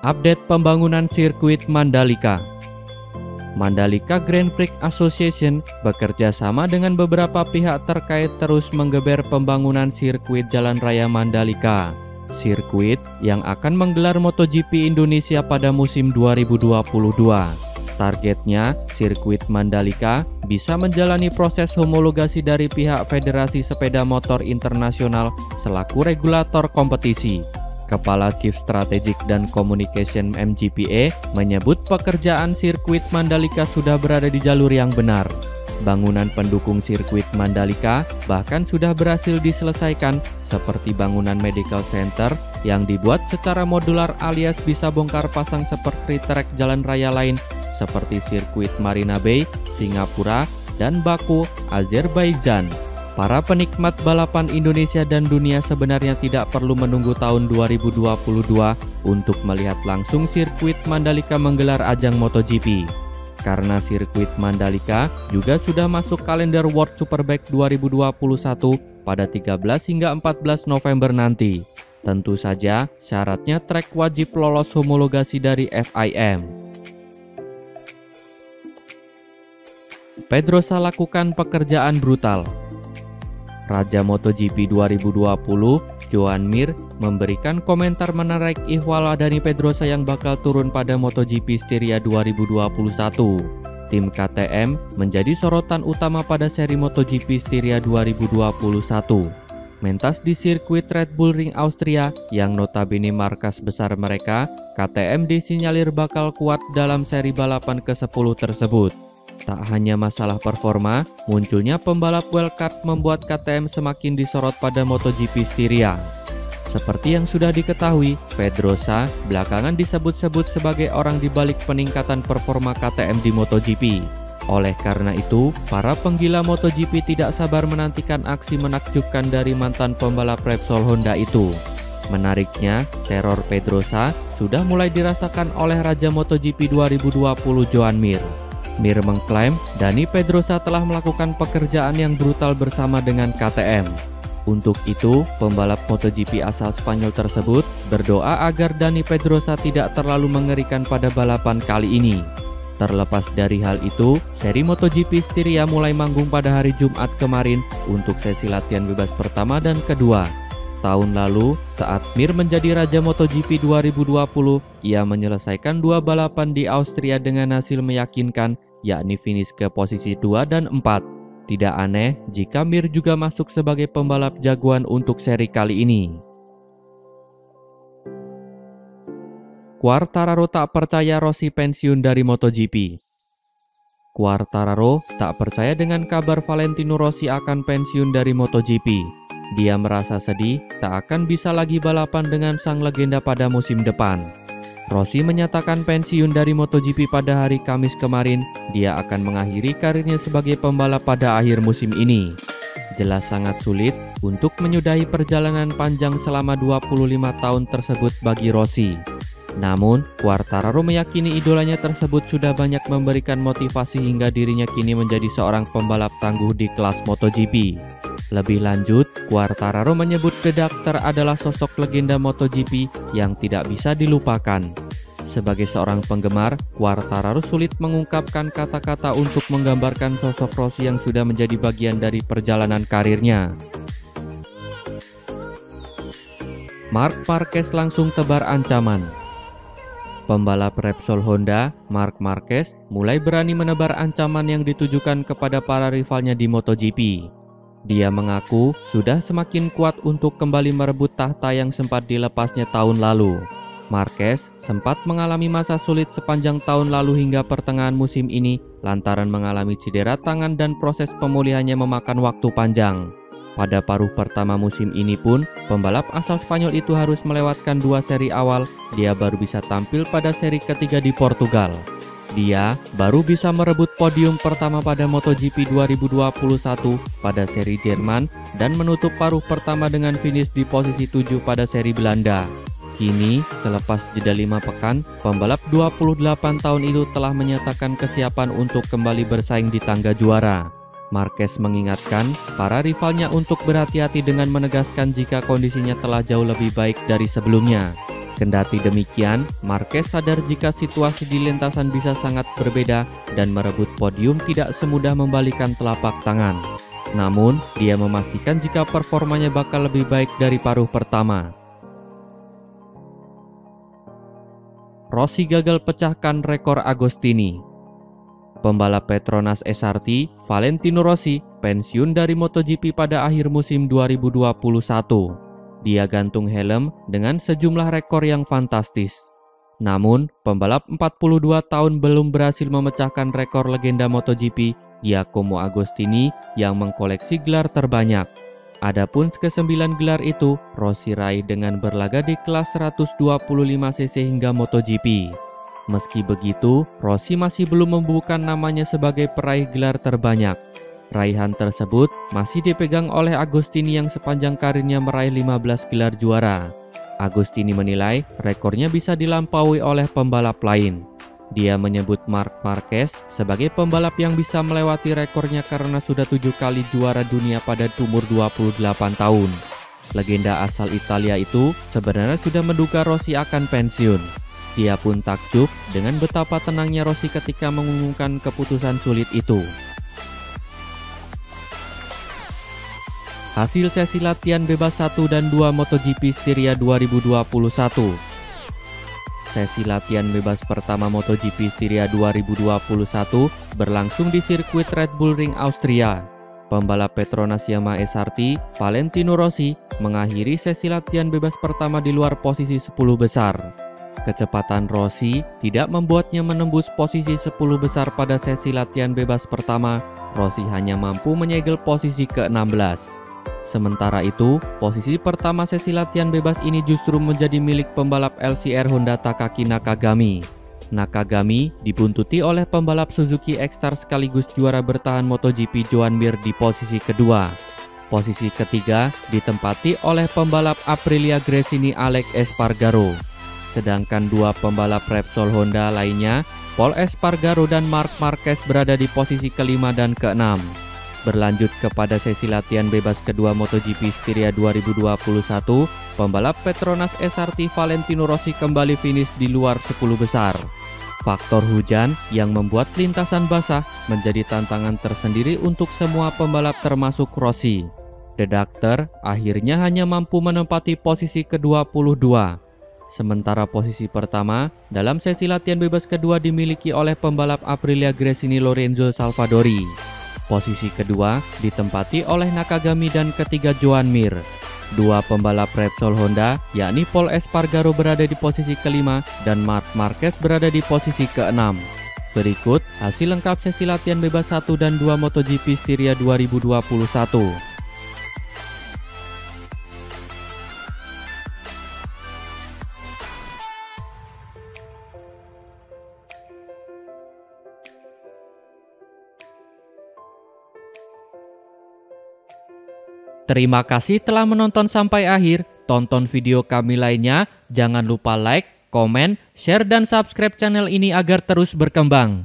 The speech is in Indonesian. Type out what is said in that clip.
Update pembangunan sirkuit Mandalika. Mandalika Grand Prix Association bekerja sama dengan beberapa pihak terkait terus menggeber pembangunan sirkuit Jalan Raya Mandalika. Sirkuit yang akan menggelar MotoGP Indonesia pada musim 2022. Targetnya, sirkuit Mandalika bisa menjalani proses homologasi dari pihak Federasi Sepeda Motor Internasional selaku regulator kompetisi. Kepala Chief Strategic dan Communication MGPA menyebut pekerjaan sirkuit Mandalika sudah berada di jalur yang benar. Bangunan pendukung sirkuit Mandalika bahkan sudah berhasil diselesaikan, seperti bangunan medical center yang dibuat secara modular alias bisa bongkar pasang seperti trek jalan raya lain seperti sirkuit Marina Bay, Singapura, dan Baku, Azerbaijan. Para penikmat balapan Indonesia dan dunia sebenarnya tidak perlu menunggu tahun 2022 untuk melihat langsung sirkuit Mandalika menggelar ajang MotoGP. Karena sirkuit Mandalika juga sudah masuk kalender World Superbike 2021 pada 13 hingga 14 November nanti. Tentu saja syaratnya trek wajib lolos homologasi dari FIM. Pedrosa lakukan pekerjaan brutal. Raja MotoGP 2020, Joan Mir, memberikan komentar menarik ihwal Dani Pedrosa yang bakal turun pada MotoGP Styria 2021. Tim KTM menjadi sorotan utama pada seri MotoGP Styria 2021. Mentas di sirkuit Red Bull Ring Austria yang notabene markas besar mereka, KTM disinyalir bakal kuat dalam seri balapan ke-10 tersebut. Tak hanya masalah performa, munculnya pembalap wildcard membuat KTM semakin disorot pada MotoGP Styria. Seperti yang sudah diketahui, Pedrosa belakangan disebut-sebut sebagai orang di balik peningkatan performa KTM di MotoGP. Oleh karena itu, para penggila MotoGP tidak sabar menantikan aksi menakjubkan dari mantan pembalap Repsol Honda itu. Menariknya, teror Pedrosa sudah mulai dirasakan oleh Raja MotoGP 2020 Joan Mir. Mir mengklaim Dani Pedrosa telah melakukan pekerjaan yang brutal bersama dengan KTM. Untuk itu, pembalap MotoGP asal Spanyol tersebut berdoa agar Dani Pedrosa tidak terlalu mengerikan pada balapan kali ini. Terlepas dari hal itu, seri MotoGP Styria mulai manggung pada hari Jumat kemarin untuk sesi latihan bebas pertama dan kedua. Tahun lalu, saat Mir menjadi Raja MotoGP 2020, ia menyelesaikan 2 balapan di Austria dengan hasil meyakinkan, yakni finish ke posisi 2 dan 4. Tidak aneh jika Mir juga masuk sebagai pembalap jagoan untuk seri kali ini. Quartararo tak percaya Rossi pensiun dari MotoGP. Quartararo tak percaya dengan kabar Valentino Rossi akan pensiun dari MotoGP. Dia merasa sedih tak akan bisa lagi balapan dengan sang legenda pada musim depan. Rossi menyatakan pensiun dari MotoGP pada hari Kamis kemarin. Dia akan mengakhiri karirnya sebagai pembalap pada akhir musim ini. Jelas sangat sulit untuk menyudahi perjalanan panjang selama 25 tahun tersebut bagi Rossi. Namun, Quartararo meyakini idolanya tersebut sudah banyak memberikan motivasi hingga dirinya kini menjadi seorang pembalap tangguh di kelas MotoGP. Lebih lanjut, Quartararo menyebut The Doctor adalah sosok legenda MotoGP yang tidak bisa dilupakan. Sebagai seorang penggemar, Quartararo sulit mengungkapkan kata-kata untuk menggambarkan sosok Rossi yang sudah menjadi bagian dari perjalanan karirnya. Marc Marquez langsung tebar ancaman. Pembalap Repsol Honda, Marc Marquez, mulai berani menebar ancaman yang ditujukan kepada para rivalnya di MotoGP. Dia mengaku sudah semakin kuat untuk kembali merebut tahta yang sempat dilepasnya tahun lalu. Marquez sempat mengalami masa sulit sepanjang tahun lalu hingga pertengahan musim ini lantaran mengalami cedera tangan dan proses pemulihannya memakan waktu panjang. Pada paruh pertama musim ini pun, pembalap asal Spanyol itu harus melewatkan 2 seri awal. Dia baru bisa tampil pada seri ketiga di Portugal. Dia baru bisa merebut podium pertama pada MotoGP 2021 pada seri Jerman dan menutup paruh pertama dengan finish di posisi 7 pada seri Belanda. Kini, selepas jeda 5 pekan, pembalap 28 tahun itu telah menyatakan kesiapan untuk kembali bersaing di tangga juara. Marquez mengingatkan para rivalnya untuk berhati-hati dengan menegaskan jika kondisinya telah jauh lebih baik dari sebelumnya. Kendati demikian, Marquez sadar jika situasi di lintasan bisa sangat berbeda dan merebut podium tidak semudah membalikan telapak tangan. Namun, dia memastikan jika performanya bakal lebih baik dari paruh pertama. Rossi gagal pecahkan rekor Agostini. Pembalap Petronas SRT, Valentino Rossi, pensiun dari MotoGP pada akhir musim 2021. Dia gantung helm dengan sejumlah rekor yang fantastis. Namun, pembalap 42 tahun belum berhasil memecahkan rekor legenda MotoGP, Giacomo Agostini, yang mengkoleksi gelar terbanyak. Adapun ke-9 gelar itu, Rossi raih dengan berlaga di kelas 125cc hingga MotoGP. Meski begitu, Rossi masih belum membukukan namanya sebagai peraih gelar terbanyak. Raihan tersebut masih dipegang oleh Agostini yang sepanjang karirnya meraih 15 gelar juara. Agostini menilai rekornya bisa dilampaui oleh pembalap lain. Dia menyebut Marc Marquez sebagai pembalap yang bisa melewati rekornya karena sudah 7 kali juara dunia pada umur 28 tahun. Legenda asal Italia itu sebenarnya sudah menduga Rossi akan pensiun. Dia pun takjub dengan betapa tenangnya Rossi ketika mengumumkan keputusan sulit itu. Hasil sesi latihan bebas 1 dan 2 MotoGP Styria 2021. Sesi latihan bebas pertama MotoGP Styria 2021 berlangsung di sirkuit Red Bull Ring Austria. Pembalap Petronas Yamaha SRT, Valentino Rossi, mengakhiri sesi latihan bebas pertama di luar posisi 10 besar. Kecepatan Rossi tidak membuatnya menembus posisi 10 besar pada sesi latihan bebas pertama. Rossi hanya mampu menyegel posisi ke-16. Sementara itu, posisi pertama sesi latihan bebas ini justru menjadi milik pembalap LCR Honda Takaki Nakagami. Nakagami dibuntuti oleh pembalap Suzuki X-Star sekaligus juara bertahan MotoGP Joan Mir di posisi kedua. Posisi ketiga ditempati oleh pembalap Aprilia Gresini Alex Espargaro. Sedangkan dua pembalap Repsol Honda lainnya, Pol Espargaro dan Marc Marquez berada di posisi kelima dan keenam. Berlanjut kepada sesi latihan bebas kedua MotoGP Styria 2021, pembalap Petronas SRT Valentino Rossi kembali finish di luar 10 besar. Faktor hujan yang membuat lintasan basah menjadi tantangan tersendiri untuk semua pembalap termasuk Rossi. The Doctor akhirnya hanya mampu menempati posisi ke-22. Sementara posisi pertama dalam sesi latihan bebas kedua dimiliki oleh pembalap Aprilia Gresini Lorenzo Salvadori. Posisi kedua ditempati oleh Nakagami dan ketiga Joan Mir. Dua pembalap Repsol Honda yakni Pol Espargaro berada di posisi kelima dan Marc Marquez berada di posisi keenam. Berikut hasil lengkap sesi latihan bebas 1 dan 2 MotoGP Styria 2021. Terima kasih telah menonton sampai akhir. Tonton video kami lainnya. Jangan lupa like, komen, share, dan subscribe channel ini agar terus berkembang.